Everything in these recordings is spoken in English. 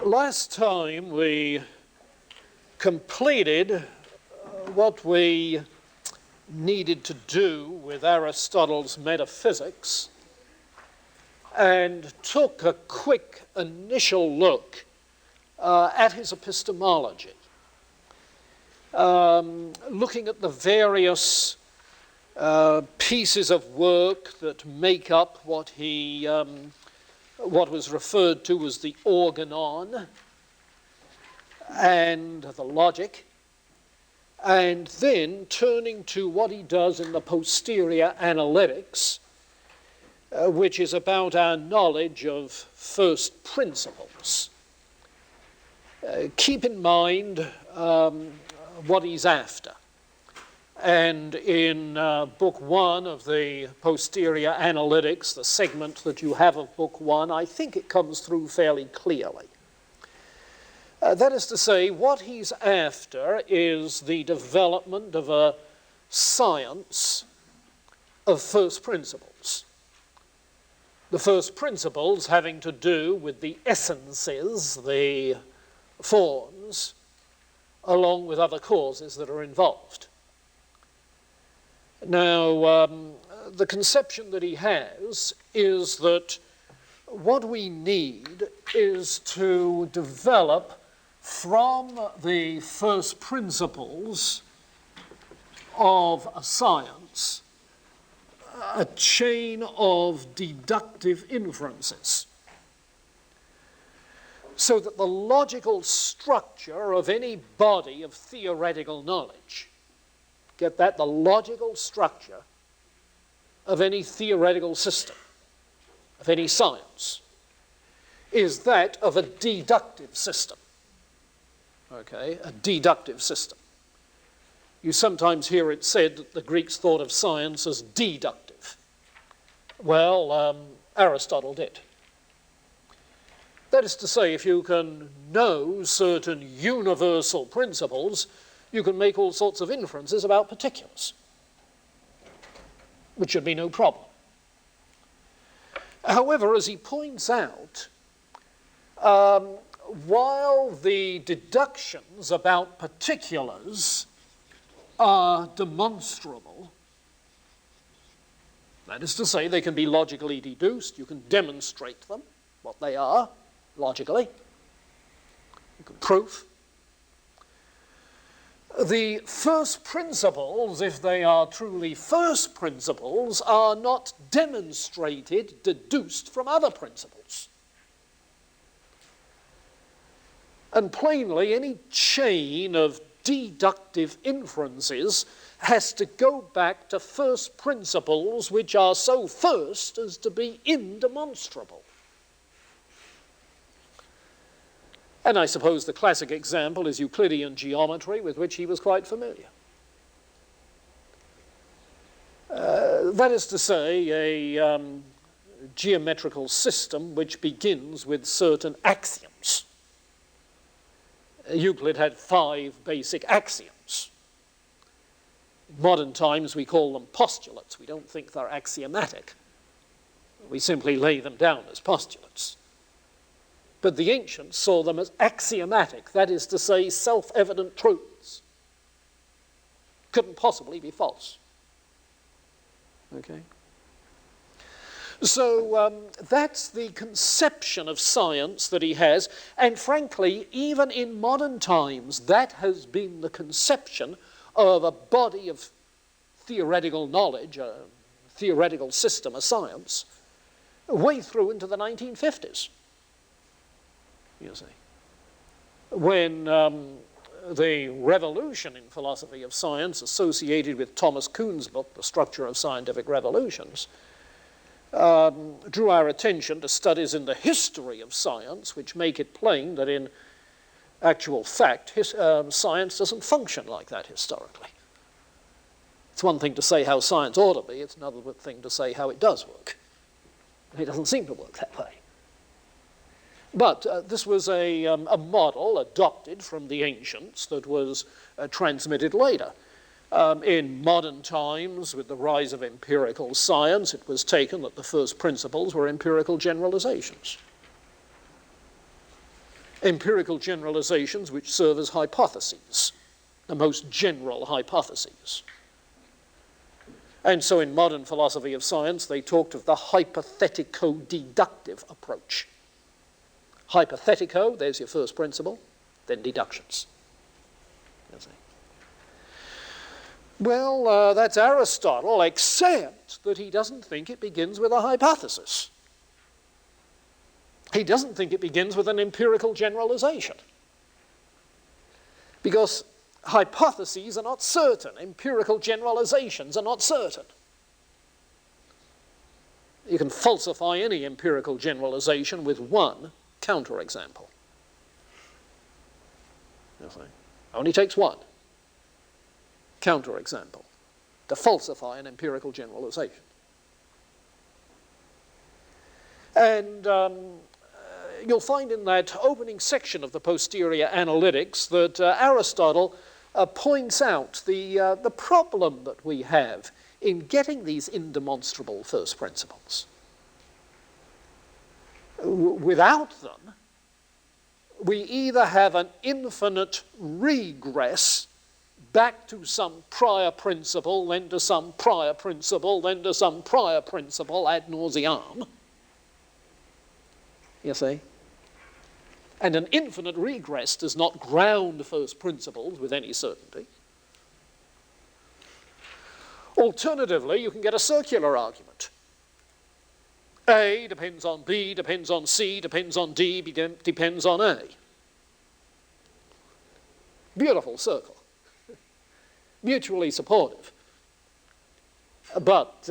Last time we completed what we needed to do with Aristotle's metaphysics and took a quick initial look at his epistemology, looking at the various pieces of work that make up what was referred to as the organon and the logic, and then turning to what he does in the posterior analytics, which is about our knowledge of first principles. Keep in mind what he's after. And in Book 1 of the Posterior Analytics, the segment that you have of Book 1, I think it comes through fairly clearly. That is to say, what he's after is the development of a science of first principles. The first principles having to do with the essences, the forms, along with other causes that are involved. Now, the conception that he has is that what we need is to develop from the first principles of a science a chain of deductive inferences, so that the logical structure of any body of theoretical knowledge, get that? The logical structure of any theoretical system, of any science, is that of a deductive system. Okay, a deductive system. You sometimes hear it said that the Greeks thought of science as deductive. Well, Aristotle did. That is to say, if you can know certain universal principles, you can make all sorts of inferences about particulars, which should be no problem. However, as he points out, while the deductions about particulars are demonstrable, that is to say, they can be logically deduced, you can demonstrate them, what they are, logically, you can prove. The first principles, if they are truly first principles, are not demonstrated, deduced from other principles. And plainly, any chain of deductive inferences has to go back to first principles which are so first as to be indemonstrable. And I suppose the classic example is Euclidean geometry, with which he was quite familiar. That is to say, a geometrical system which begins with certain axioms. Euclid had 5 basic axioms. In modern times, we call them postulates. We don't think they're axiomatic. We simply lay them down as postulates. But the ancients saw them as axiomatic, that is to say, self-evident truths. Couldn't possibly be false. Okay? So that's the conception of science that he has, and frankly, even in modern times, that has been the conception of a body of theoretical knowledge, a theoretical system, a science, way through into the 1950s. You see, when the revolution in philosophy of science associated with Thomas Kuhn's book, The Structure of Scientific Revolutions, drew our attention to studies in the history of science, which make it plain that in actual fact, science doesn't function like that historically. It's one thing to say how science ought to be, it's another thing to say how it does work. And it doesn't seem to work that way. But this was a model adopted from the ancients that was transmitted later. In modern times, with the rise of empirical science, it was taken that the first principles were empirical generalizations. empirical generalizations which serve as hypotheses, the most general hypotheses. And so in modern philosophy of science, they talked of the hypothetico-deductive approach. Hypothetico, there's your first principle, then deductions. Well, that's Aristotle, except that he doesn't think it begins with a hypothesis. He doesn't think it begins with an empirical generalization. Because hypotheses are not certain. Empirical generalizations are not certain. You can falsify any empirical generalization with one counterexample. Only takes one counterexample to falsify an empirical generalization. And you'll find in that opening section of the Posterior Analytics that Aristotle points out the problem that we have in getting these indemonstrable first principles. Without them, we either have an infinite regress back to some prior principle, then to some prior principle, then to some prior principle ad nauseam. You see? And an infinite regress does not ground first principles with any certainty. Alternatively, you can get a circular argument. A depends on B, depends on C, depends on D, depends on A. Beautiful circle. Mutually supportive, but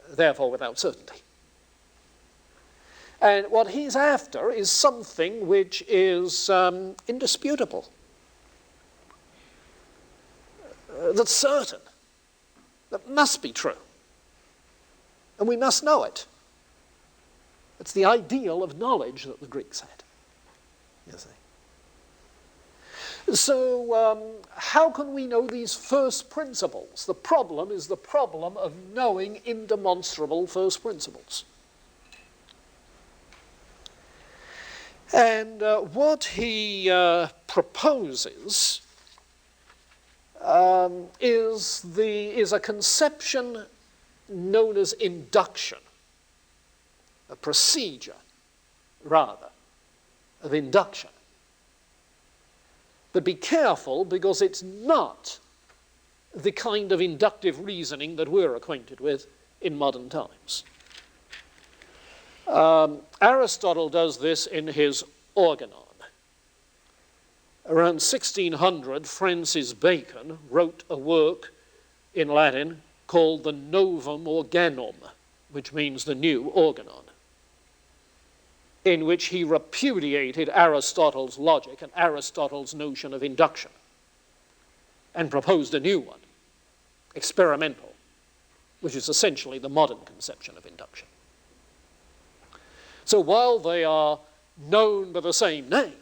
therefore without certainty. And what he's after is something which is indisputable, that's certain, that must be true, and we must know it. It's the ideal of knowledge that the Greeks had, you see. So how can we know these first principles? The problem is the problem of knowing indemonstrable first principles. And what he proposes is a conception known as induction, a procedure, rather, of induction. But be careful, because it's not the kind of inductive reasoning that we're acquainted with in modern times. Aristotle does this in his Organon. Around 1600, Francis Bacon wrote a work in Latin called the Novum Organum, which means the new Organon, in which he repudiated Aristotle's logic and Aristotle's notion of induction and proposed a new one, experimental, which is essentially the modern conception of induction. So while they are known by the same name,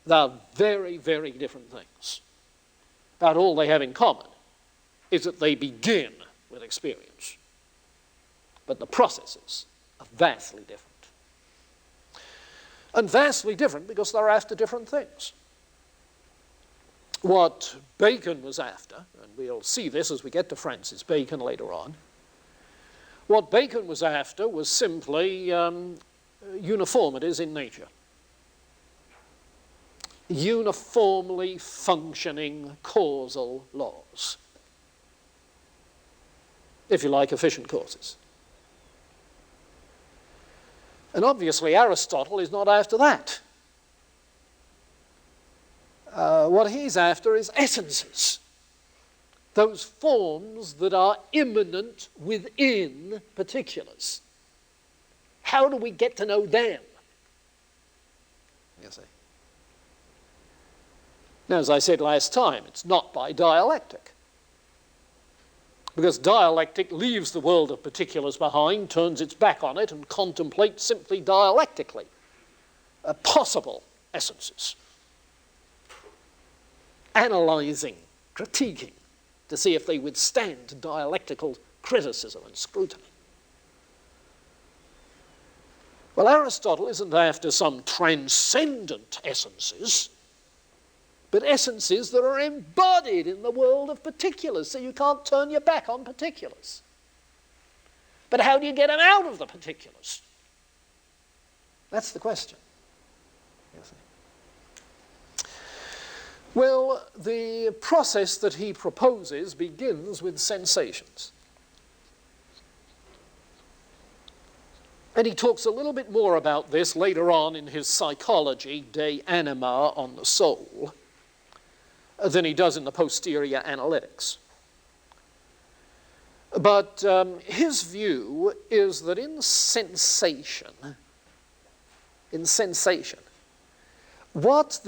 they are very, very different things. But all they have in common is that they begin with experience. But the processes are vastly different. And vastly different because they're after different things. What Bacon was after, and we'll see this as we get to Francis Bacon later on, what Bacon was after was simply uniformities in nature. Uniformly functioning causal laws. If you like, efficient causes. And obviously Aristotle is not after that. What he's after is essences. Those forms that are immanent within particulars. How do we get to know them? You see. Now, as I said last time, it's not by dialectic. Because dialectic leaves the world of particulars behind, turns its back on it, and contemplates simply dialectically possible essences. Analyzing, critiquing, to see if they withstand dialectical criticism and scrutiny. Well, Aristotle isn't after some transcendent essences, but essences that are embodied in the world of particulars, so you can't turn your back on particulars. But how do you get them out of the particulars? That's the question. You see. Well, the process that he proposes begins with sensations. And he talks a little bit more about this later on in his Psychology, De Anima, on the soul, than he does in the Posterior Analytics. But his view is that in sensation, what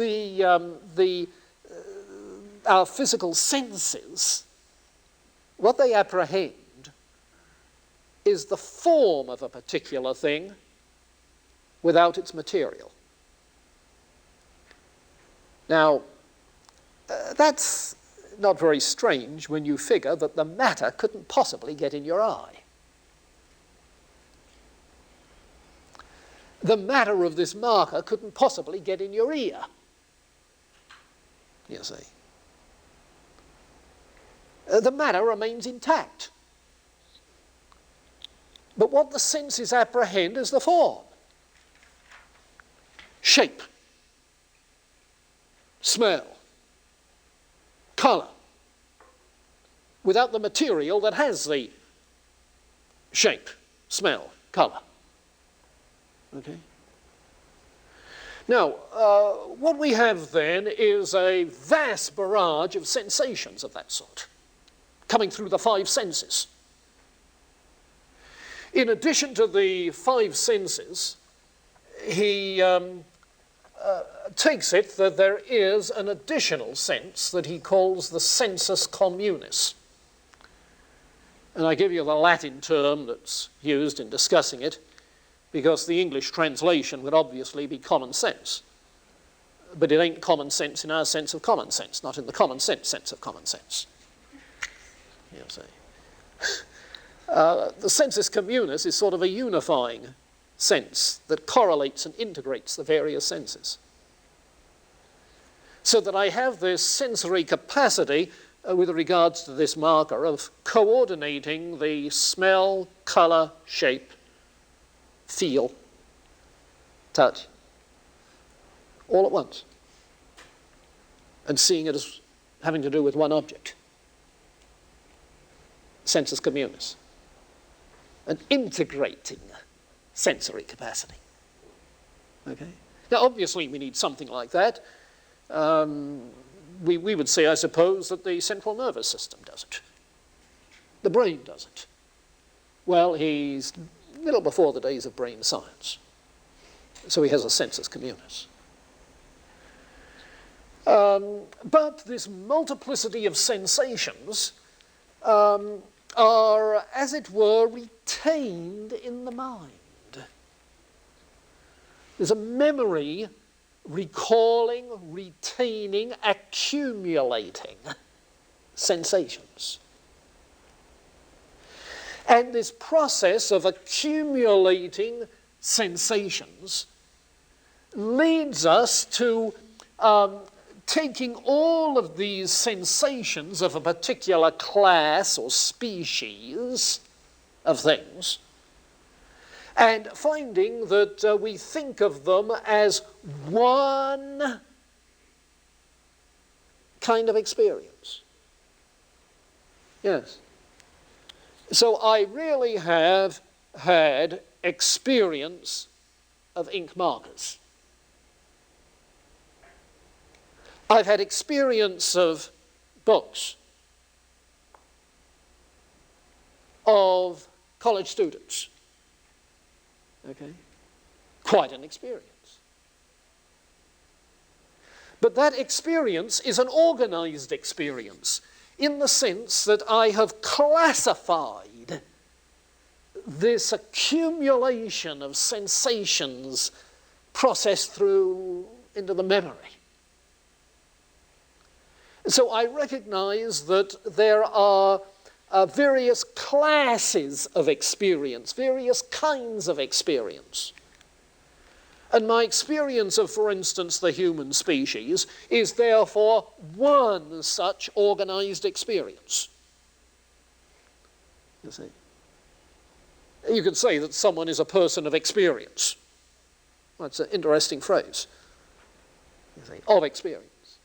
our physical senses, what they apprehend, is the form of a particular thing without its material. Now, that's not very strange when you figure that the matter couldn't possibly get in your eye. The matter of this marker couldn't possibly get in your ear, you see. The matter remains intact. But what the senses apprehend is the form, shape, smell, colour, without the material that has the shape, smell, colour. Okay? Now, what we have then is a vast barrage of sensations of that sort, coming through the five senses. In addition to the five senses, he takes it that there is an additional sense that he calls the sensus communis. And I give you the Latin term that's used in discussing it, because the English translation would obviously be common sense. But it ain't common sense in our sense of common sense, not in the common sense of common sense. You see. The sensus communis is sort of a unifying sense that correlates and integrates the various senses. So that I have this sensory capacity with regards to this marker of coordinating the smell, colour, shape, feel, touch, all at once, and seeing it as having to do with one object. Sensus communis. An integrating sensory capacity. Okay? Now, obviously, we need something like that. We would say, I suppose, that the central nervous system does it. The brain does it. Well, he's a little before the days of brain science. So he has a sensus communis. But this multiplicity of sensations are, as it were, retained in the mind. There's a memory, recalling, retaining, accumulating sensations. And this process of accumulating sensations leads us to taking all of these sensations of a particular class or species of things and finding that we think of them as one kind of experience. Yes. So I really have had experience of ink markers. I've had experience of books, of college students. Okay? Quite an experience. But that experience is an organized experience in the sense that I have classified this accumulation of sensations processed through into the memory. So I recognize that there are various classes of experience, various kinds of experience. And my experience of, for instance, the human species is therefore one such organized experience. You see? You could say that someone is a person of experience. That's an interesting phrase. You see, of experience.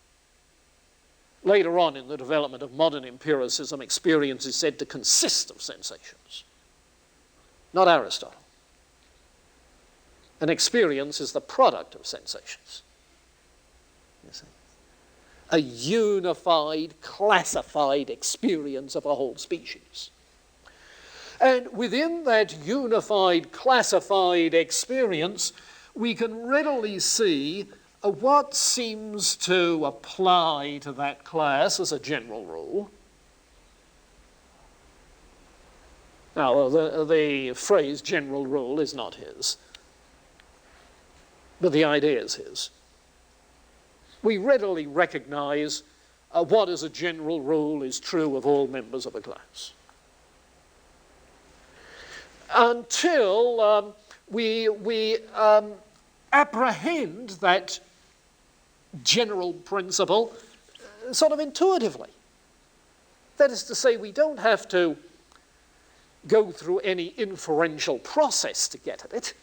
Later on in the development of modern empiricism, experience is said to consist of sensations. Not Aristotle. An experience is the product of sensations. You see. A unified, classified experience of a whole species. And within that unified, classified experience, we can readily see what seems to apply to that class as a general rule. Now, the phrase general rule is not his, but the idea is his. We readily recognize what as a general rule is true of all members of a class. Until we apprehend that general principle sort of intuitively. That is to say, we don't have to go through any inferential process to get at it.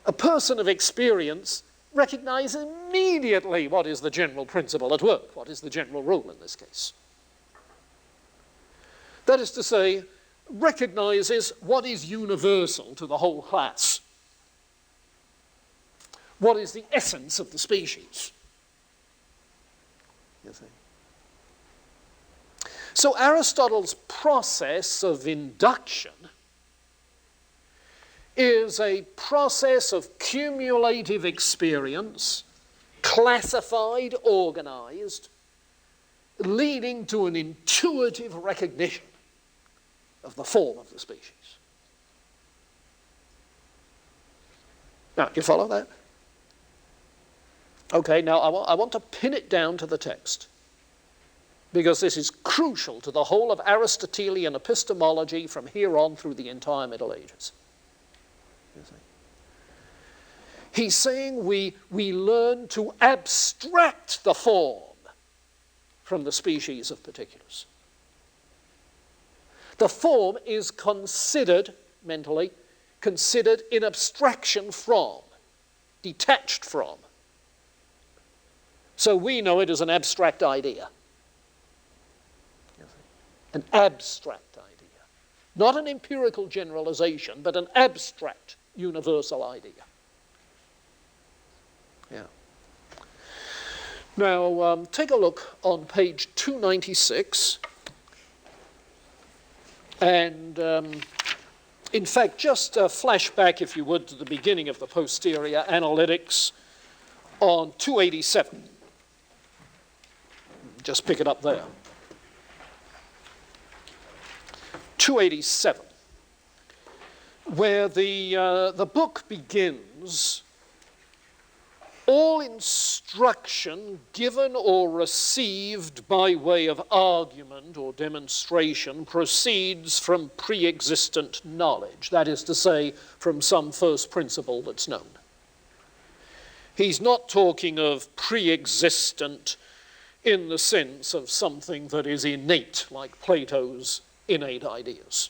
A person of experience recognizes immediately what is the general principle at work, what is the general rule in this case. That is to say, recognizes what is universal to the whole class. What is the essence of the species? You see. So Aristotle's process of induction is a process of cumulative experience, classified, organized, leading to an intuitive recognition of the form of the species. Now, do you follow that? Okay, now I want to pin it down to the text, because this is crucial to the whole of Aristotelian epistemology from here on through the entire Middle Ages. You see. He's saying we learn to abstract the form from the species of particulars. The form is considered, mentally, considered in abstraction from, detached from. So we know it as an abstract idea. An abstract idea. Not an empirical generalization, but an abstract universal idea. Yeah. Now, take a look on page 296. And, in fact, just flash back, if you would, to the beginning of the posterior analytics on 287. Just pick it up there. 287, where the book begins, all instruction given or received by way of argument or demonstration proceeds from pre-existent knowledge, that is to say, from some first principle that's known. He's not talking of pre-existent in the sense of something that is innate, like Plato's innate ideas.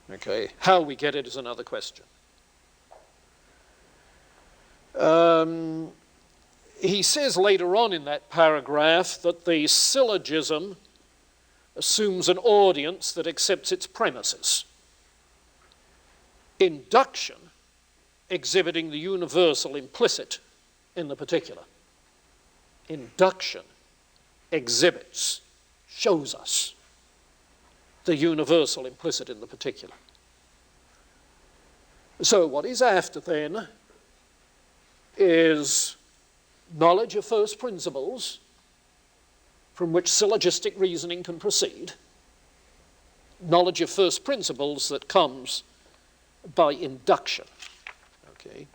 Okay, how we get it is another question. He says later on in that paragraph that the syllogism assumes an audience that accepts its premises. Induction exhibiting the universal implicit in the particular. Induction exhibits, shows us the universal implicit in the particular. So what he's after then is knowledge of first principles from which syllogistic reasoning can proceed, knowledge of first principles that comes by induction. Okay.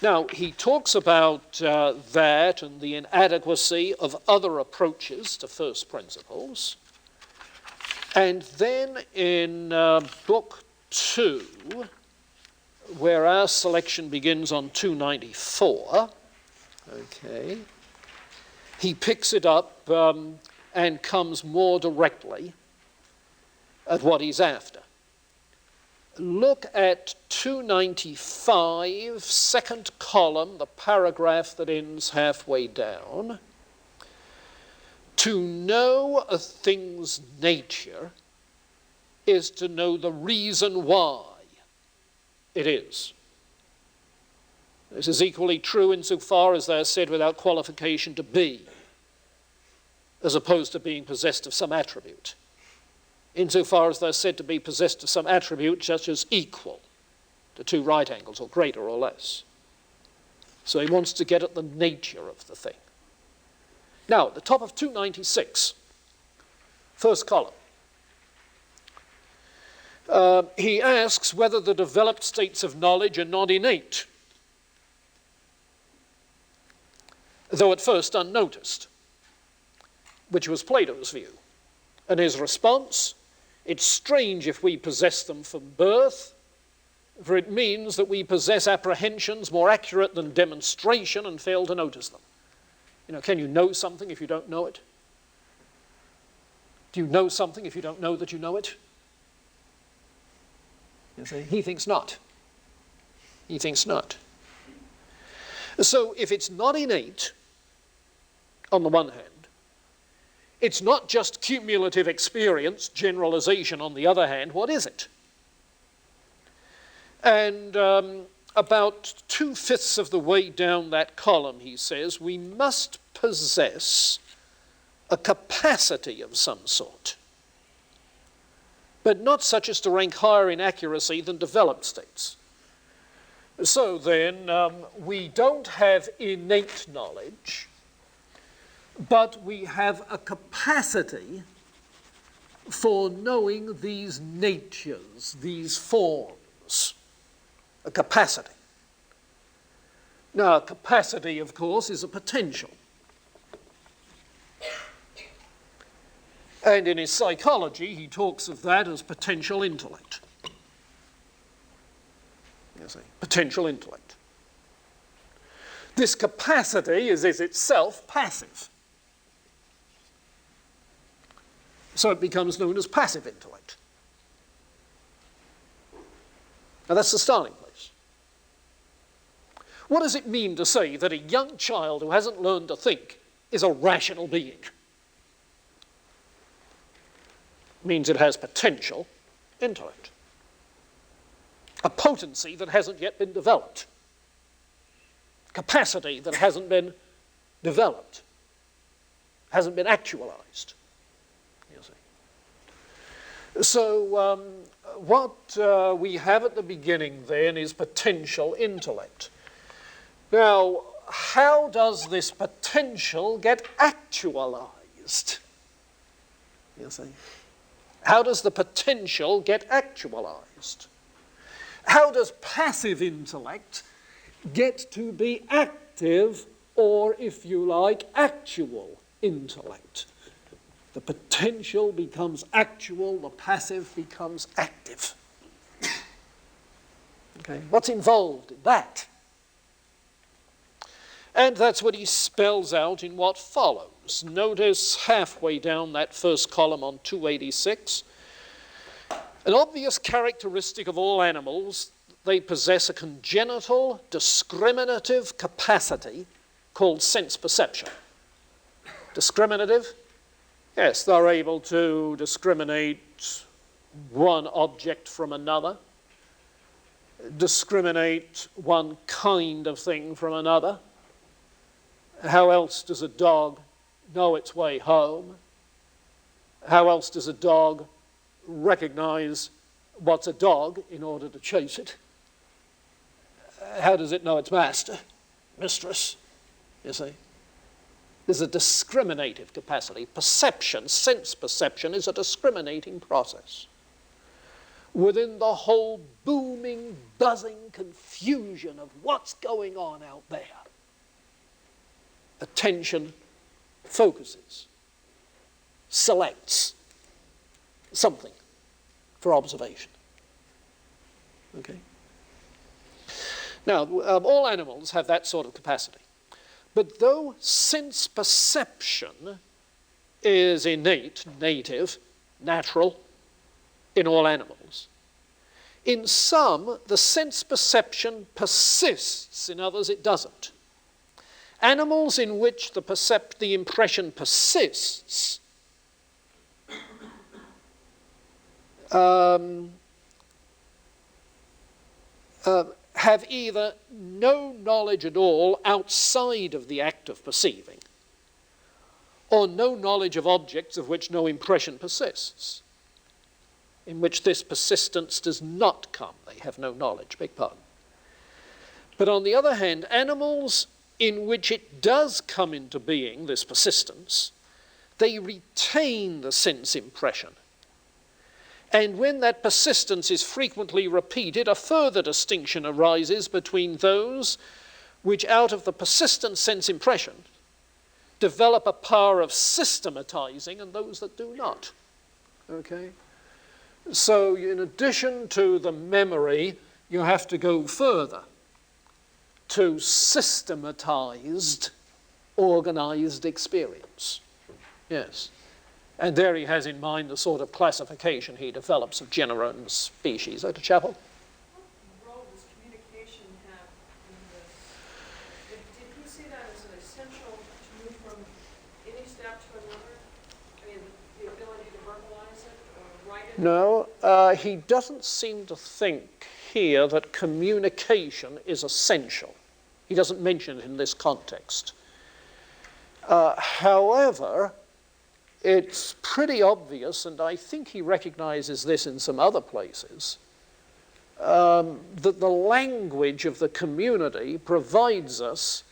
Now, he talks about that and the inadequacy of other approaches to first principles. And then in book 2, where our selection begins on 294. Okay. He picks it up and comes more directly at what he's after. Look at 295, second column, the paragraph that ends halfway down. To know a thing's nature is to know the reason why it is. This is equally true insofar as they are said without qualification to be, as opposed to being possessed of some attribute. Insofar as they're said to be possessed of some attribute such as equal to two right angles, or greater or less. So he wants to get at the nature of the thing. Now, at the top of 296, first column, he asks whether the developed states of knowledge are not innate, though at first unnoticed, which was Plato's view. And his response, it's strange if we possess them from birth, for it means that we possess apprehensions more accurate than demonstration and fail to notice them. You know, can you know something if you don't know it? Do you know something if you don't know that you know it? You see, he thinks not. He thinks not. So if it's not innate, on the one hand, it's not just cumulative experience, generalization on the other hand, what is it? And about 2/5 of the way down that column, he says, we must possess a capacity of some sort, but not such as to rank higher in accuracy than developed states. So then, we don't have innate knowledge, but we have a capacity for knowing these natures, these forms. A capacity. Now, a capacity, of course, is a potential. And in his psychology, he talks of that as potential intellect. You see, potential intellect. This capacity is itself passive. So it becomes known as passive intellect. Now that's the starting place. What does it mean to say that a young child who hasn't learned to think is a rational being? It means it has potential intellect. A potency that hasn't yet been developed. Capacity that hasn't been developed. Hasn't been actualized. So what we have at the beginning then is potential intellect. Now, how does this potential get actualized? You see? How does the potential get actualized? How does passive intellect get to be active, or if you like, actual intellect? The potential becomes actual, the passive becomes active. Okay, what's involved in that? And that's what he spells out in what follows. Notice halfway down that first column on 286. An obvious characteristic of all animals, they possess a congenital discriminative capacity called sense perception. Discriminative? Yes, they're able to discriminate one object from another, discriminate one kind of thing from another. How else does a dog know its way home? How else does a dog recognize what's a dog in order to chase it? How does it know its master, mistress, you see? There's a discriminative capacity. Perception, sense perception, is a discriminating process. Within the whole booming, buzzing confusion of what's going on out there, attention focuses, selects something for observation. Okay? Now, all animals have that sort of capacity. But though sense perception is innate, native, natural in all animals, in some, the sense perception persists, in others it doesn't. Animals in which the impression persists have either no knowledge at all outside of the act of perceiving, or no knowledge of objects of which no impression persists, in which this persistence does not come. They have no knowledge, beg pardon. But on the other hand, animals in which it does come into being, this persistence, they retain the sense impression. And when that persistence is frequently repeated, a further distinction arises between those which, out of the persistent sense impression, develop a power of systematizing and those that do not. Okay? So in addition to the memory, you have to go further to systematized, organized experience. Yes. And there he has in mind the sort of classification he develops of genera and species. Dr. Chappell? What role does communication have in this? Did he see that as an essential to move from any step to another? I mean, the ability to verbalize it or write it? No, he doesn't seem to think here that communication is essential. He doesn't mention it in this context. However, it's pretty obvious, and I think he recognizes this in some other places, that the language of the community provides us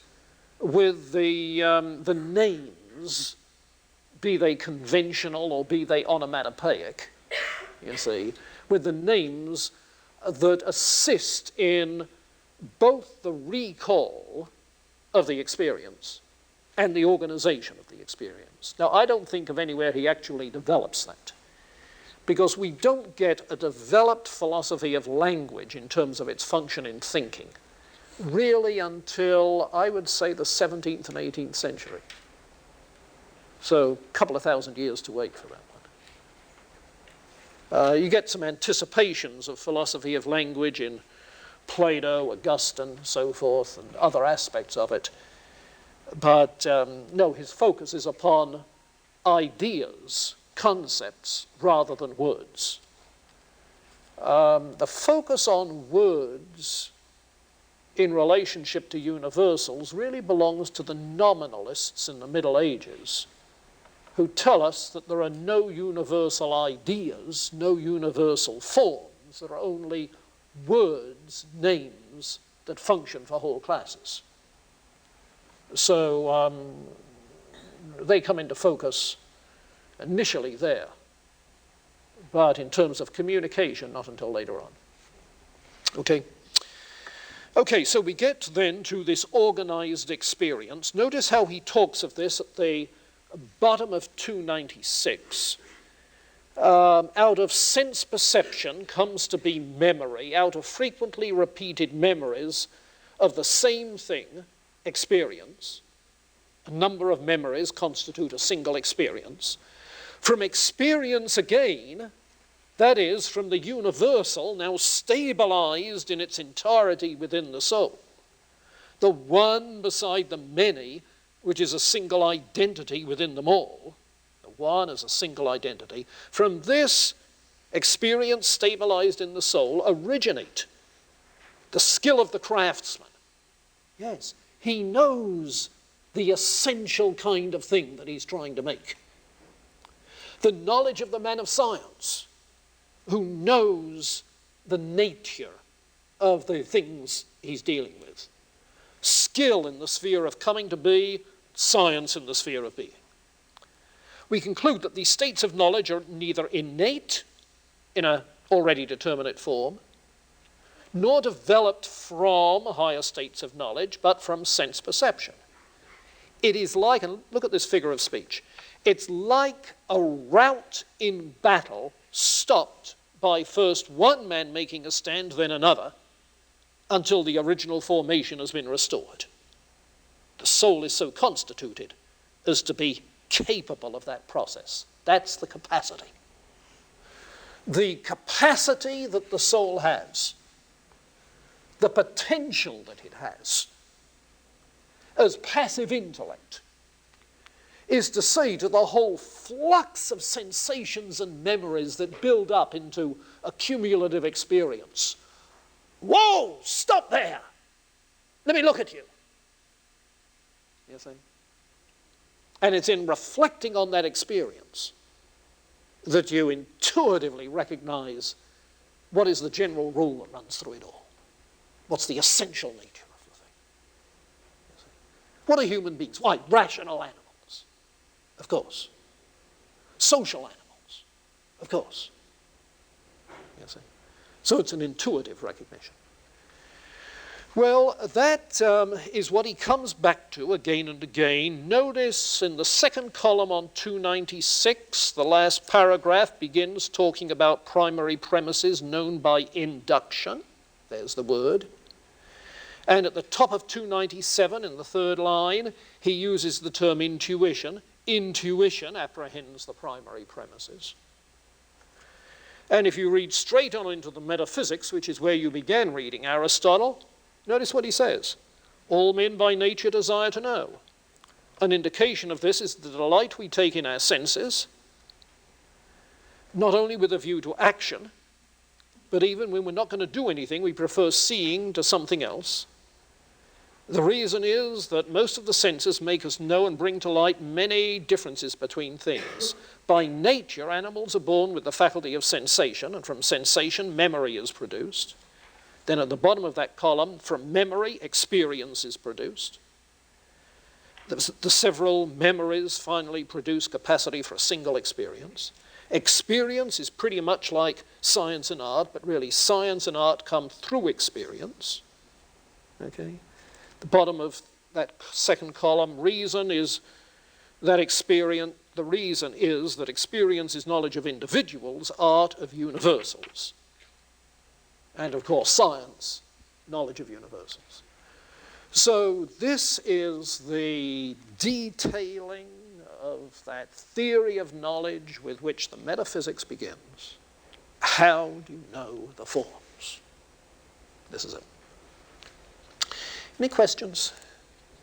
with the names, be they conventional or be they onomatopoeic, you see, with the names that assist in both the recall of the experience and the organization of the experience. Now, I don't think of anywhere he actually develops that, because we don't get a developed philosophy of language in terms of its function in thinking, really until, I would say, the 17th and 18th century. So, a couple of thousand years to wait for that one. You get some anticipations of philosophy of language in Plato, Augustine, so forth, and other aspects of it. But no, his focus is upon ideas, concepts, rather than words. The focus on words in relationship to universals really belongs to the nominalists in the Middle Ages, who tell us that there are no universal ideas, no universal forms. There are only words, names, that function for whole classes. So they come into focus initially there, but in terms of communication, not until later on. Okay? Okay, so we get then to this organized experience. Notice how he talks of this at the bottom of 296. Out of sense perception comes to be memory, out of frequently repeated memories of the same thing, experience. A number of memories constitute a single experience. From experience again, that is, from the universal, now stabilized in its entirety within the soul, the one beside the many, which is a single identity within them all, the one as a single identity, from this experience stabilized in the soul originate the skill of the craftsman. Yes, he knows the essential kind of thing that he's trying to make. The knowledge of the man of science, who knows the nature of the things he's dealing with. Skill in the sphere of coming to be, science in the sphere of being. We conclude that these states of knowledge are neither innate in an already determinate form, nor developed from higher states of knowledge, but from sense perception. It is like, and look at this figure of speech, it's like a rout in battle stopped by first one man making a stand, then another, until the original formation has been restored. The soul is so constituted as to be capable of that process. That's the capacity. The capacity that the soul has, the potential that it has as passive intellect, is to say to the whole flux of sensations and memories that build up into a cumulative experience, whoa, stop there. Let me look at you. You see? And it's in reflecting on that experience that you intuitively recognize what is the general rule that runs through it all. What's the essential nature of the thing? You see? What are human beings? Why, rational animals, of course. Social animals, of course. You see? So it's an intuitive recognition. Well, that is what he comes back to again and again. Notice in the second column on 296, the last paragraph begins talking about primary premises known by induction. There's the word. And at the top of 297, in the third line, he uses the term intuition. Intuition apprehends the primary premises. And if you read straight on into the metaphysics, which is where you began reading Aristotle, notice what he says. All men by nature desire to know. An indication of this is the delight we take in our senses, not only with a view to action, but even when we're not going to do anything, we prefer seeing to something else. The reason is that most of the senses make us know and bring to light many differences between things. By nature, animals are born with the faculty of sensation, and from sensation, memory is produced. Then at the bottom of that column, from memory, experience is produced. The several memories finally produce capacity for a single experience. Experience is pretty much like science and art, but really science and art come through experience. Okay? The bottom of that second column, reason is that experience, the reason is that experience is knowledge of individuals, art of universals. And of course, science, knowledge of universals. So this is the detailing of that theory of knowledge with which the metaphysics begins. How do you know the forms? This is it. Any questions,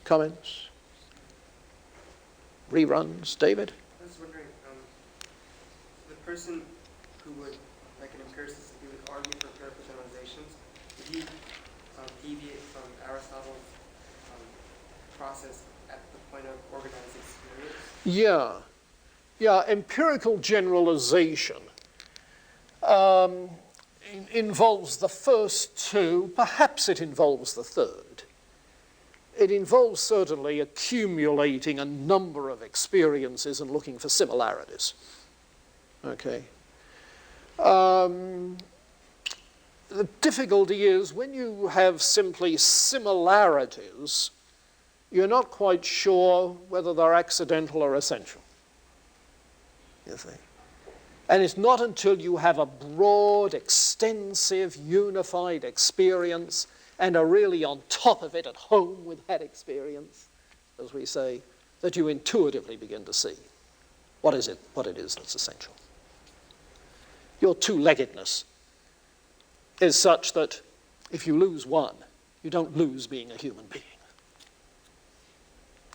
comments, reruns? David? I was wondering, the person who would, like an empiricist, who would argue for empirical generalizations, would he deviate from Aristotle's process at the point of organized experience? Yeah, empirical generalization involves the first two, perhaps it involves the third. It involves certainly accumulating a number of experiences and looking for similarities. Okay. The difficulty is when you have simply similarities, you're not quite sure whether they're accidental or essential. You see. And it's not until you have a broad, extensive, unified experience and are really on top of it, at home with that experience, as we say, that you intuitively begin to see what it is that's essential. Your two-leggedness is such that if you lose one, you don't lose being a human being,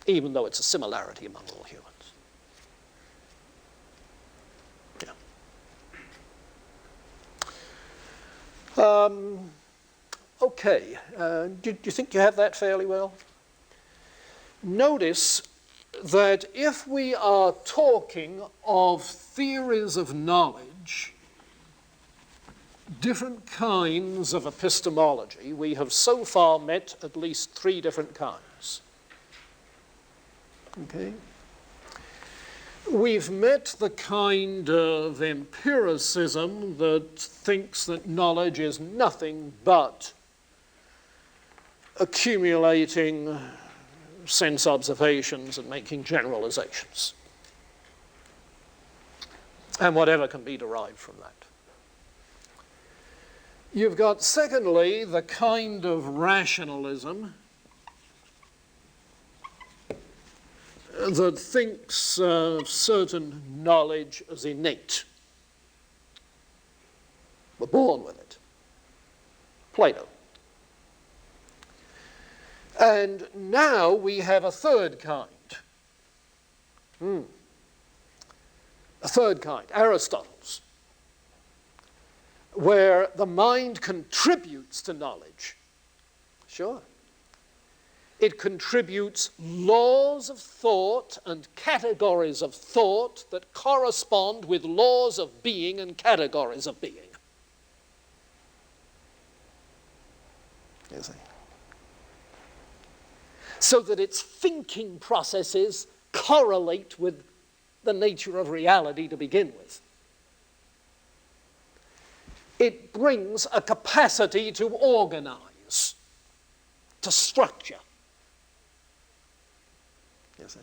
even though it's a similarity among all humans. Yeah. Okay, do you think you have that fairly well? Notice that if we are talking of theories of knowledge, different kinds of epistemology, we have so far met at least three different kinds. Okay? We've met the kind of empiricism that thinks that knowledge is nothing but accumulating sense observations and making generalizations, and whatever can be derived from You've got, secondly, the kind of rationalism that thinks of certain knowledge as innate. We're born with it. Plato. And now we have a third kind. A third kind, Aristotle's, where the mind contributes to knowledge. Sure. It contributes laws of thought and categories of thought that correspond with laws of being and categories of being. You see? So that its thinking processes correlate with the nature of reality to begin with. It brings a capacity to organize, to structure. You see?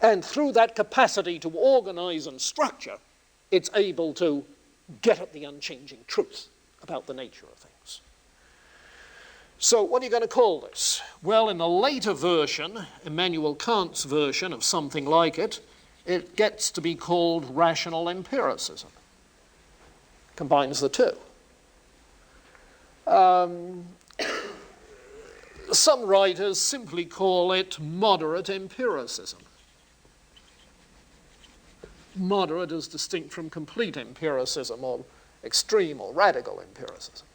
And through that capacity to organize and structure, it's able to get at the unchanging truth about the nature of things. So what are you going to call this? Well, in the later version, Immanuel Kant's version of something like it, it gets to be called rational empiricism. Combines the two. Some writers simply call it moderate empiricism. Moderate is distinct from complete empiricism or extreme or radical empiricism.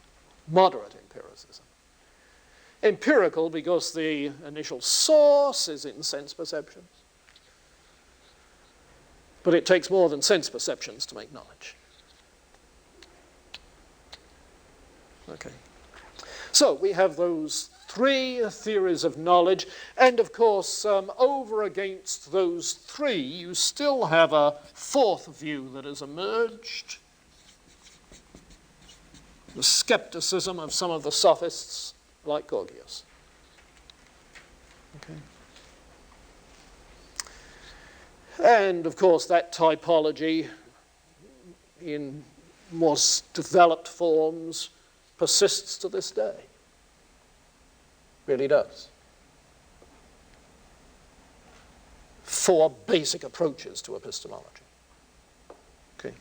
Moderate empiricism. Empirical because the initial source is in sense perceptions. But it takes more than sense perceptions to make knowledge. Okay. So we have those three theories of knowledge, and of course, over against those three, you still have a fourth view that has emerged. The skepticism of some of the sophists, like Gorgias. Okay. And of course, that typology in more developed forms persists to this day. Really does. Four basic approaches to epistemology. Okay.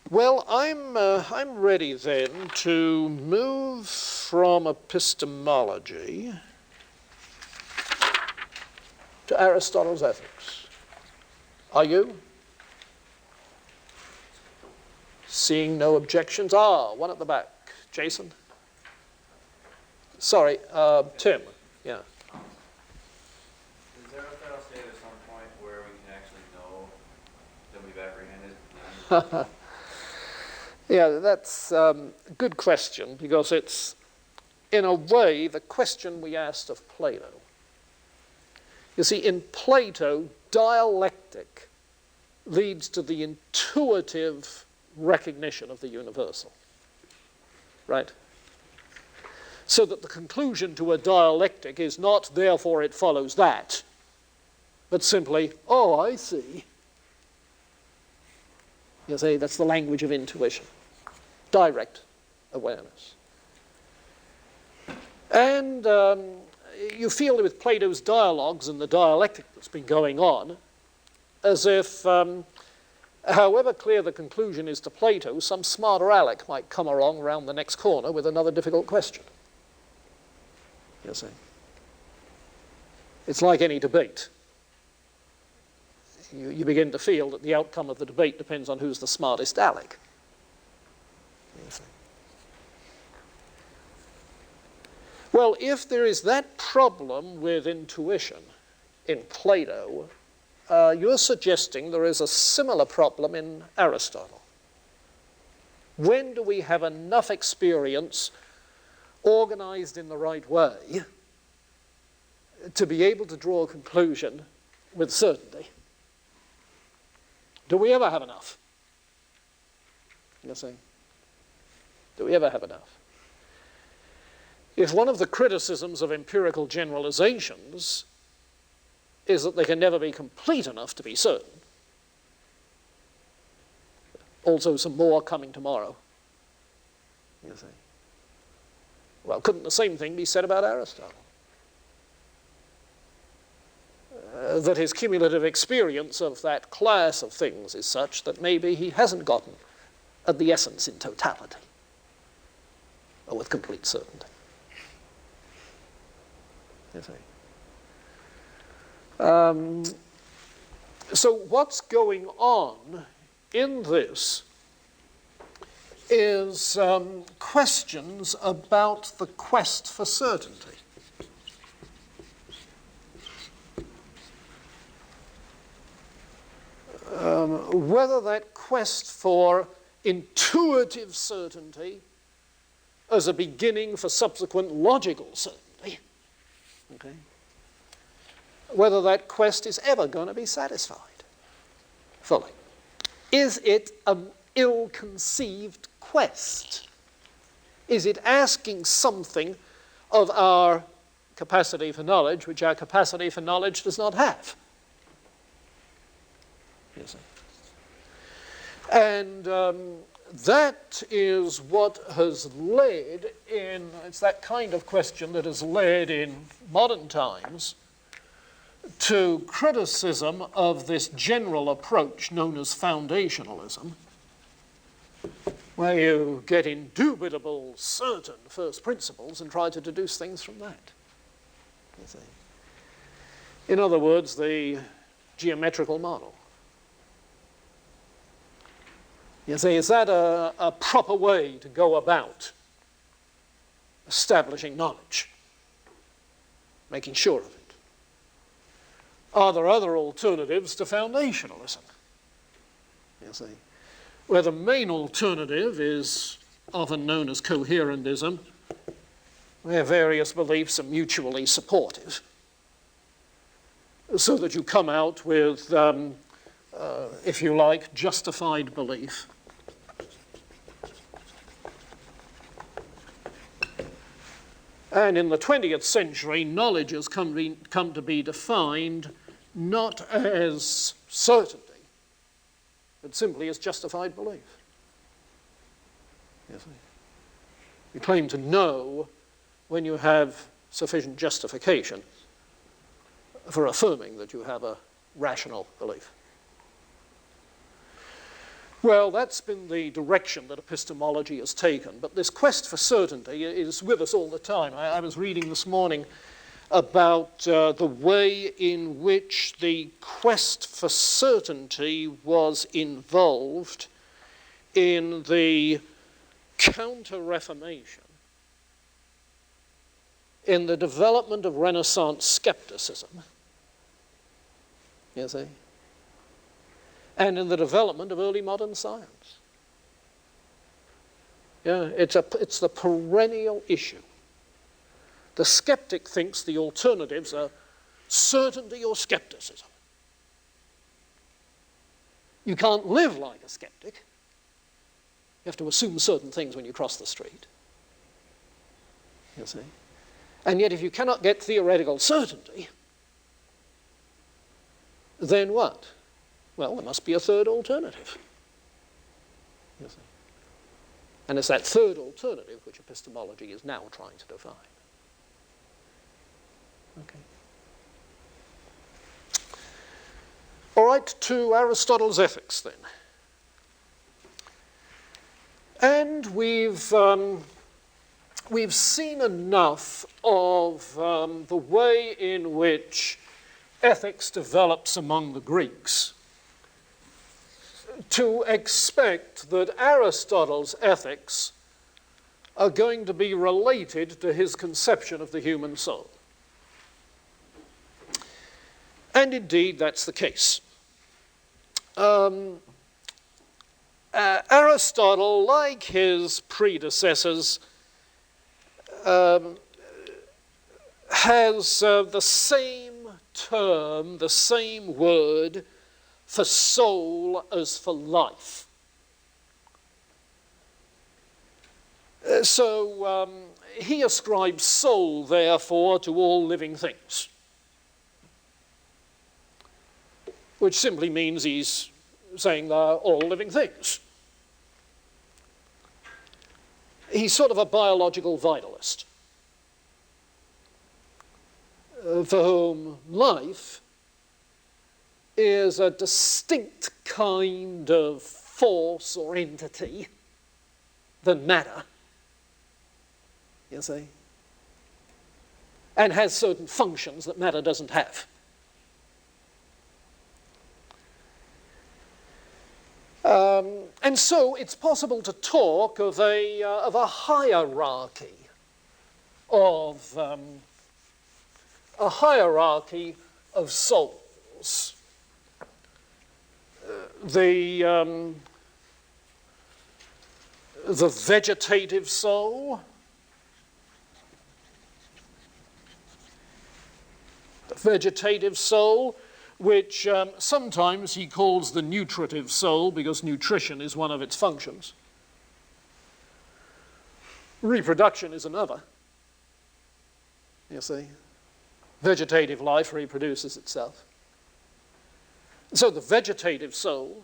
Well, I'm ready then to move from epistemology to Aristotle's ethics. Are you? Seeing no objections. One at the back. Jason? Sorry, Tim. Yeah. Is Aristotle state at some point where we can actually know that we've apprehended? Yeah, that's a good question, because it's, in a way, the question we asked of Plato. You see, in Plato, dialectic leads to the intuitive recognition of the universal, right? So that the conclusion to a dialectic is not, therefore it follows that, but simply, oh, I see. You see, that's the language of intuition. Direct awareness. And you feel with Plato's dialogues and the dialectic that's been going on, as if, however clear the conclusion is to Plato, some smarter aleck might come along around the next corner with another difficult question. You see. It's like any debate. You begin to feel that the outcome of the debate depends on who's the smartest aleck. You see. Well, if there is that problem with intuition in Plato, you're suggesting there is a similar problem in Aristotle. When do we have enough experience organized in the right way to be able to draw a conclusion with certainty? Do we ever have enough? You see? Do we ever have enough? If one of the criticisms of empirical generalizations is that they can never be complete enough to be certain, Also some more coming tomorrow. You see. Well, couldn't the same thing be said about Aristotle? That his cumulative experience of that class of things is such that maybe he hasn't gotten at the essence in totality, or with complete certainty. You see. So what's going on in this is questions about the quest for certainty. Whether that quest for intuitive certainty as a beginning for subsequent logical certainty, okay, whether that quest is ever going to be satisfied fully. Is it an ill-conceived quest? Is it asking something of our capacity for knowledge which our capacity for knowledge does not have? You see. And that is what has led in, it's that kind of question that has led in modern times to criticism of this general approach known as foundationalism, where you get indubitable, certain first principles and try to deduce things from that. You see. In other words, the geometrical model. You see, is that a proper way to go about establishing knowledge, making sure of it? Are there other alternatives to foundationalism? You see, where the main alternative is often known as coherentism, where various beliefs are mutually supportive, so that you come out with, if you like, justified belief. And in the 20th century, knowledge has come to be defined not as certainty, but simply as justified belief. You see. You claim to know when you have sufficient justification for affirming that you have a rational belief. Well, that's been the direction that epistemology has taken, but this quest for certainty is with us all the time. I was reading this morning about the way in which the quest for certainty was involved in the Counter-Reformation, in the development of Renaissance skepticism, you see, and in the development of early modern science. Yeah, it's the perennial issue. The skeptic thinks the alternatives are certainty or skepticism. You can't live like a skeptic. You have to assume certain things when you cross the street. You see? And yet if you cannot get theoretical certainty, then what? Well, there must be a third alternative. You see? And it's that third alternative which epistemology is now trying to define. Okay. All right, to Aristotle's ethics then. And we've seen enough of the way in which ethics develops among the Greeks to expect that Aristotle's ethics are going to be related to his conception of the human soul. And indeed, that's the case. Aristotle, like his predecessors, has the same term, the same word for soul as for life. So he ascribes soul, therefore, to all living things, which simply means he's saying they're all living things. He's sort of a biological vitalist, for whom life is a distinct kind of force or entity than matter, you see, and has certain functions that matter doesn't have. And so it's possible to talk of a hierarchy of souls. The vegetative soul, which sometimes he calls the nutritive soul because nutrition is one of its functions. Reproduction is another, you see. Vegetative life reproduces itself. So the vegetative soul,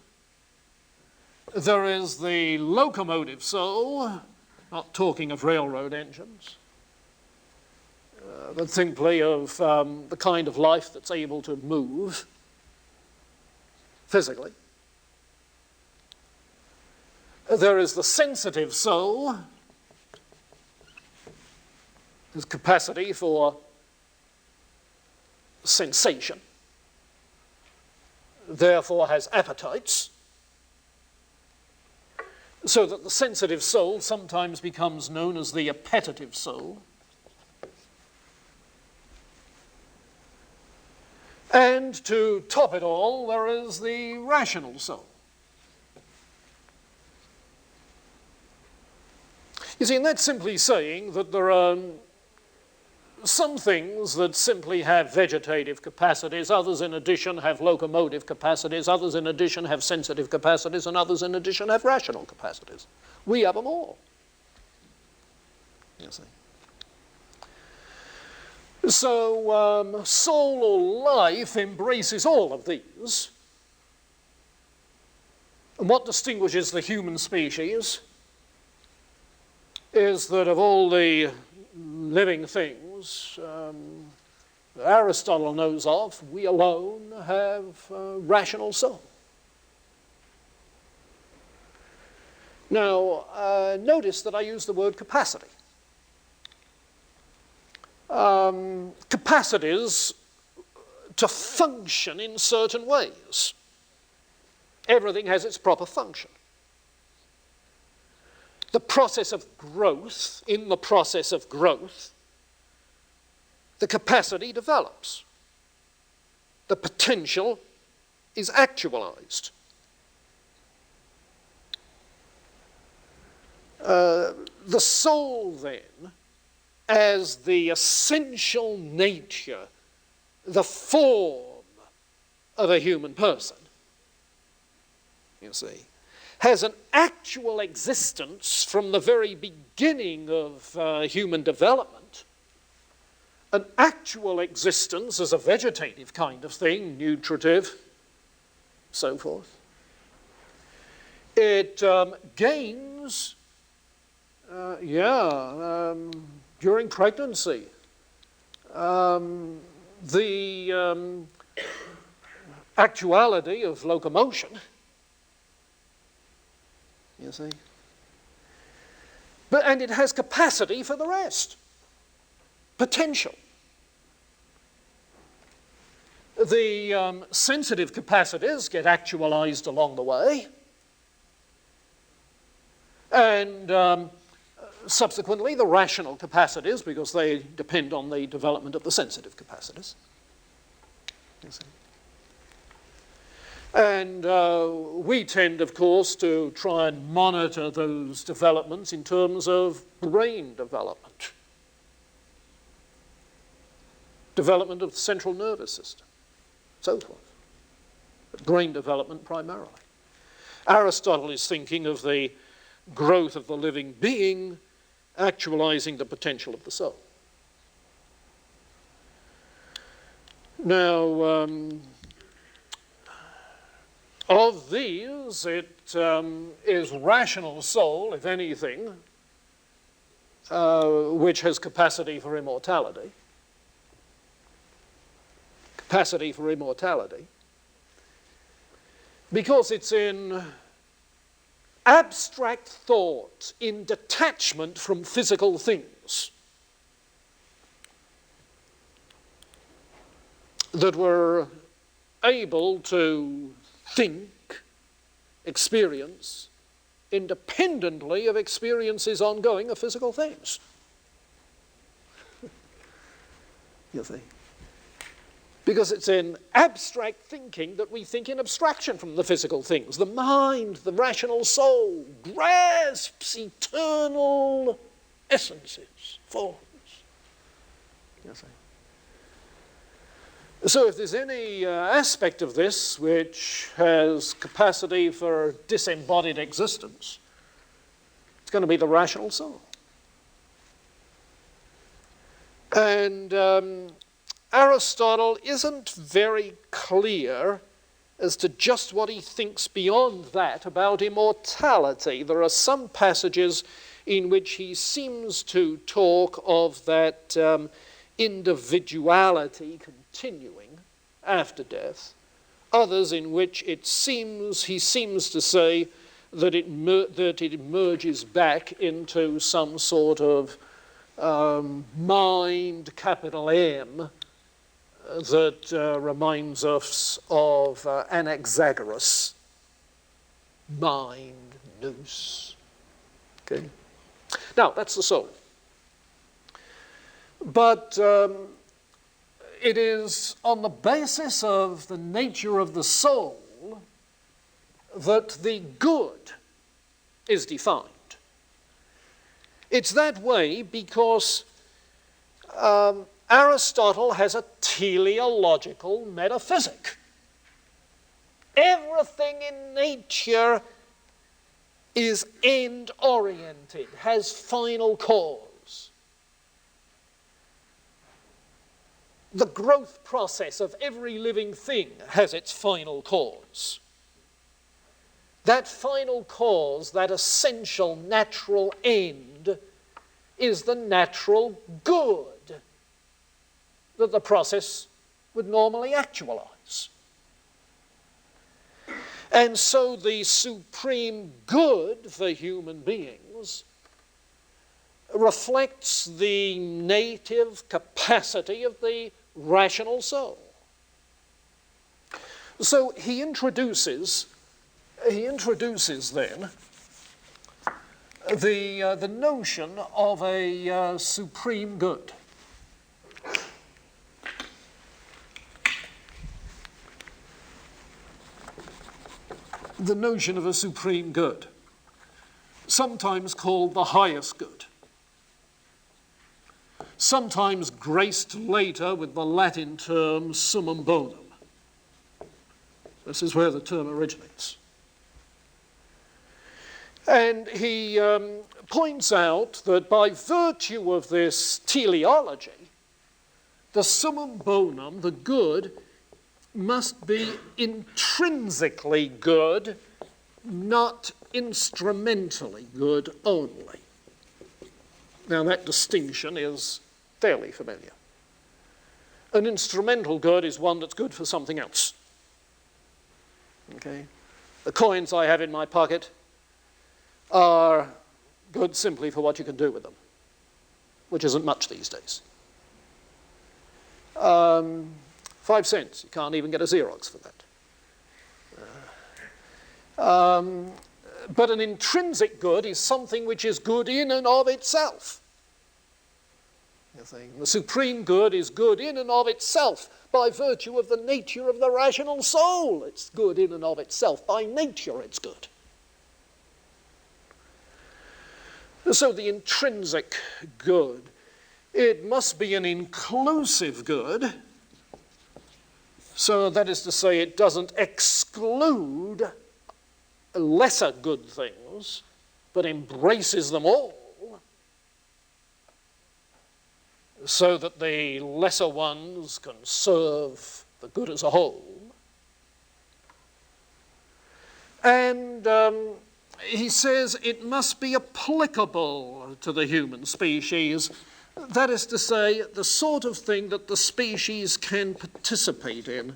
there is the locomotive soul, not talking of railroad engines, but simply of the kind of life that's able to move physically. There is the sensitive soul, his capacity for sensation, therefore has appetites, so that the sensitive soul sometimes becomes known as the appetitive soul. And to top it all, there is the rational soul. You see, and that's simply saying that there are some things that simply have vegetative capacities, others in addition have locomotive capacities, others in addition have sensitive capacities, and others in addition have rational capacities. We have them all, you see. So soul or life embraces all of these. And what distinguishes the human species is that of all the living things Aristotle knows of, we alone have a rational soul. Now, notice that I use the word capacity. Capacities to function in certain ways. Everything has its proper function. The process of growth, in the process of growth, the capacity develops. The potential is actualized. The soul, then, as the essential nature, the form of a human person, you see, has an actual existence from the very beginning of human development, an actual existence as a vegetative kind of thing, nutritive, so forth. It gains, during pregnancy, the actuality of locomotion, you see. And it has capacity for the rest, potential. The sensitive capacities get actualized along the way, and subsequently the rational capacities, because they depend on the development of the sensitive capacities. You see. And we tend, of course, to try and monitor those developments in terms of brain development, development of the central nervous system, so forth. But brain development primarily. Aristotle is thinking of the growth of the living being actualizing the potential of the soul. Now, of these, it is rational soul, if anything, which has capacity for immortality. Capacity for immortality. Because it's in abstract thought, in detachment from physical things, that we're able to think, experience, independently of experiences ongoing of physical things. You see? Because it's in abstract thinking that we think in abstraction from the physical things. The mind, the rational soul, grasps eternal essences, forms. You see? So if there's any aspect of this which has capacity for disembodied existence, it's going to be the rational soul. And Aristotle isn't very clear as to just what he thinks beyond that about immortality. There are some passages in which he seems to talk of that individuality continuing after death. Others in which he seems to say that it emerges back into some sort of mind, capital M, that reminds us of Anaxagoras, mind, nous. Okay? Now, that's the soul. But it is on the basis of the nature of the soul that the good is defined. It's that way because Aristotle has a teleological metaphysic. Everything in nature is end-oriented, has final cause. The growth process of every living thing has its final cause. That final cause, that essential natural end, is the natural good that the process would normally actualize. And so the supreme good for human beings reflects the native capacity of the rational soul. So he introduces then the notion of a supreme good. The notion of a supreme good, sometimes called the highest good, sometimes graced later with the Latin term summum bonum. This is where the term originates. And he points out that by virtue of this teleology, the summum bonum, the good, must be intrinsically good, not instrumentally good only. Now that distinction is fairly familiar. An instrumental good is one that's good for something else. Okay? The coins I have in my pocket are good simply for what you can do with them, which isn't much these days. 5 cents, you can't even get a Xerox for that. But an intrinsic good is something which is good in and of itself. You see, the supreme good is good in and of itself by virtue of the nature of the rational soul. It's good in and of itself. By nature, it's good. So the intrinsic good, it must be an inclusive good. So that is to say, it doesn't exclude lesser good things, but embraces them all, so that the lesser ones can serve the good as a whole. And he says it must be applicable to the human species. That is to say, the sort of thing that the species can participate in.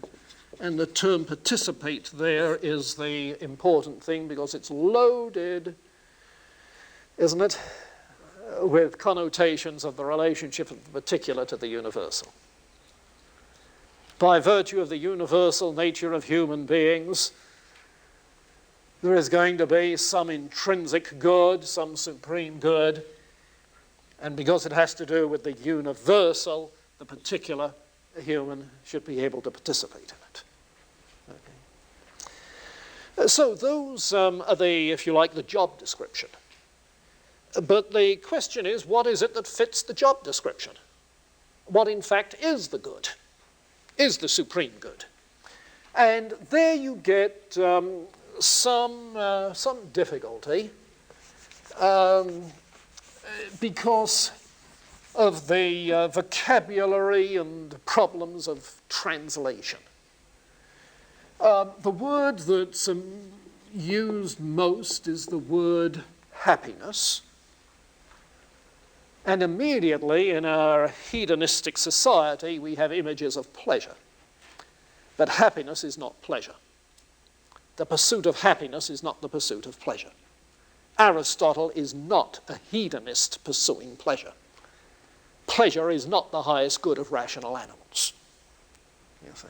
And the term participate there is the important thing because it's loaded, isn't it, with connotations of the relationship of the particular to the universal. By virtue of the universal nature of human beings, there is going to be some intrinsic good, some supreme good, and because it has to do with the universal, the particular, human should be able to participate in it. Okay. So those are the, if you like, the job description. But the question is, what is it that fits the job description? What in fact is the good, is the supreme good? And there you get some difficulty because of the vocabulary and problems of translation. The word that's used most is the word happiness. And immediately in our hedonistic society, we have images of pleasure. But happiness is not pleasure. The pursuit of happiness is not the pursuit of pleasure. Aristotle is not a hedonist pursuing pleasure. Pleasure is not the highest good of rational animals. You see.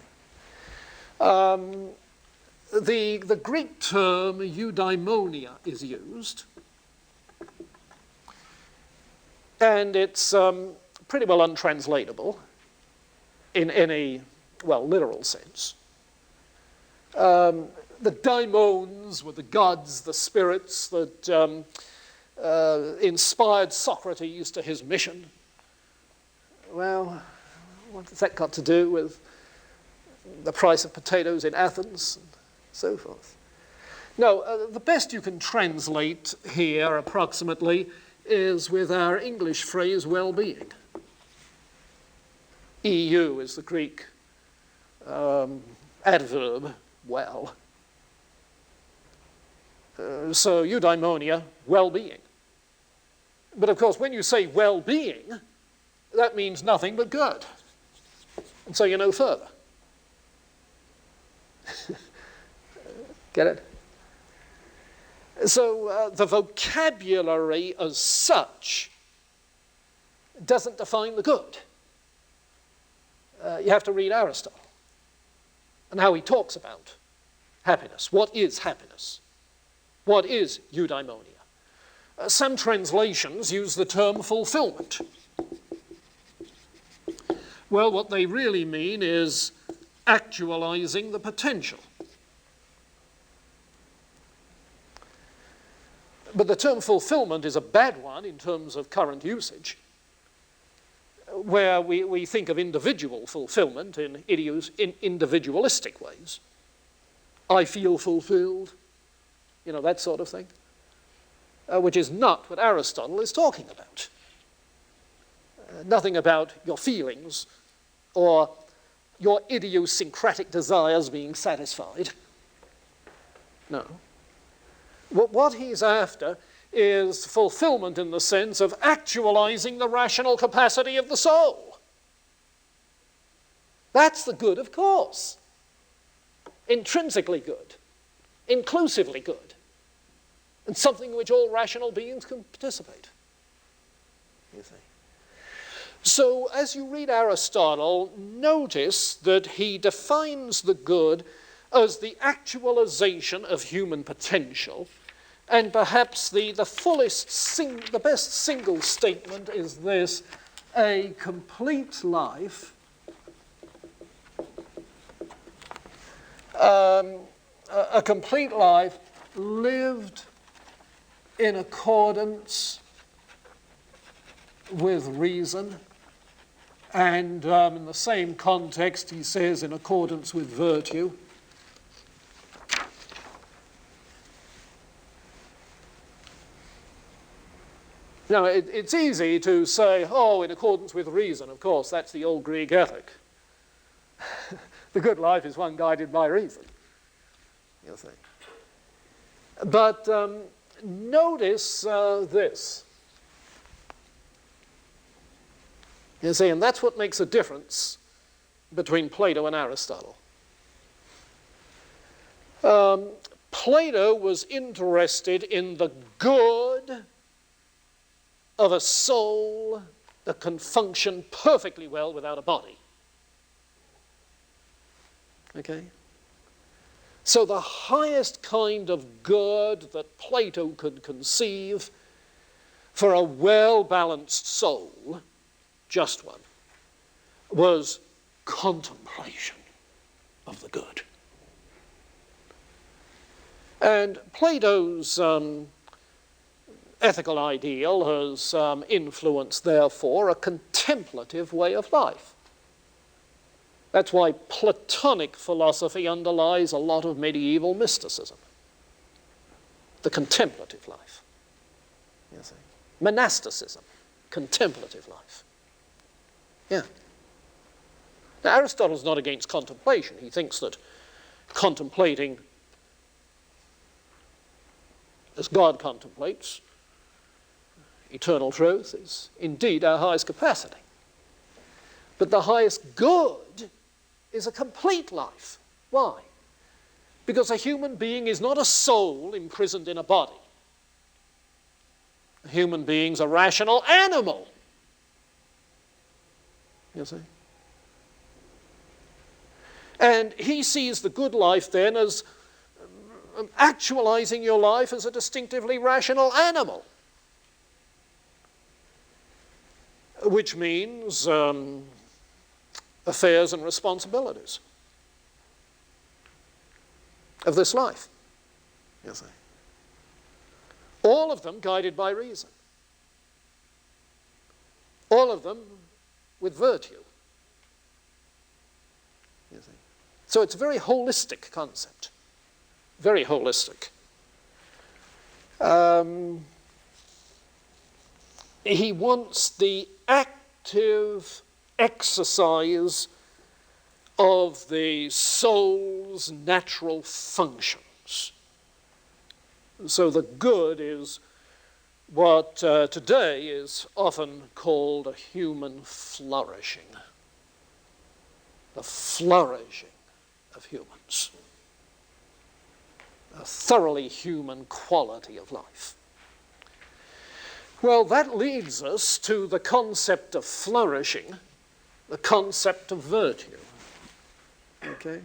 The Greek term eudaimonia is used, and it's pretty well untranslatable in any, well, literal sense. The daimons were the gods, the spirits that inspired Socrates to his mission. Well, what has that got to do with the price of potatoes in Athens and so forth? No, the best you can translate here approximately is with our English phrase well-being. EU is the Greek adverb, well. So eudaimonia, well-being. But of course, when you say well-being, that means nothing but good. And so you know further. Get it? So the vocabulary as such doesn't define the good. You have to read Aristotle and how he talks about happiness. What is happiness? What is eudaimonia? Some translations use the term fulfillment. Well, what they really mean is actualizing the potential. But the term fulfillment is a bad one in terms of current usage, where we think of individual fulfillment in individualistic ways. I feel fulfilled, you know, that sort of thing, which is not what Aristotle is talking about. Nothing about your feelings or your idiosyncratic desires being satisfied. No. What he's after is fulfillment in the sense of actualizing the rational capacity of the soul. That's the good, of course. Intrinsically good, inclusively good, and something in which all rational beings can participate. You see. So as you read Aristotle, notice that he defines the good as the actualization of human potential. And perhaps the best single statement is this: a complete life, a complete life lived in accordance with reason, and in the same context he says in accordance with virtue. Now, it's easy to say, oh, in accordance with reason. Of course, that's the old Greek ethic. The good life is one guided by reason, you see. But notice this. You see, and that's what makes a difference between Plato and Aristotle. Plato was interested in the good of a soul that can function perfectly well without a body. Okay? So the highest kind of good that Plato could conceive for a well-balanced soul, just one, was contemplation of the good. And Plato's ethical ideal has influenced, therefore, a contemplative way of life. That's why Platonic philosophy underlies a lot of medieval mysticism. The contemplative life. You see. Monasticism, contemplative life. Yeah. Now, Aristotle's not against contemplation. He thinks that contemplating as God contemplates eternal truth is indeed our highest capacity. But the highest good is a complete life. Why? Because a human being is not a soul imprisoned in a body. A human being's a rational animal. You see? And he sees the good life then as actualizing your life as a distinctively rational animal. Which means affairs and responsibilities of this life, you see. All of them guided by reason. All of them with virtue, you see. So it's a very holistic concept, very holistic. He wants the active exercise of the soul's natural functions. So the good is what today is often called a human flourishing. The flourishing of humans. A thoroughly human quality of life. Well, that leads us to the concept of flourishing, the concept of virtue. Okay?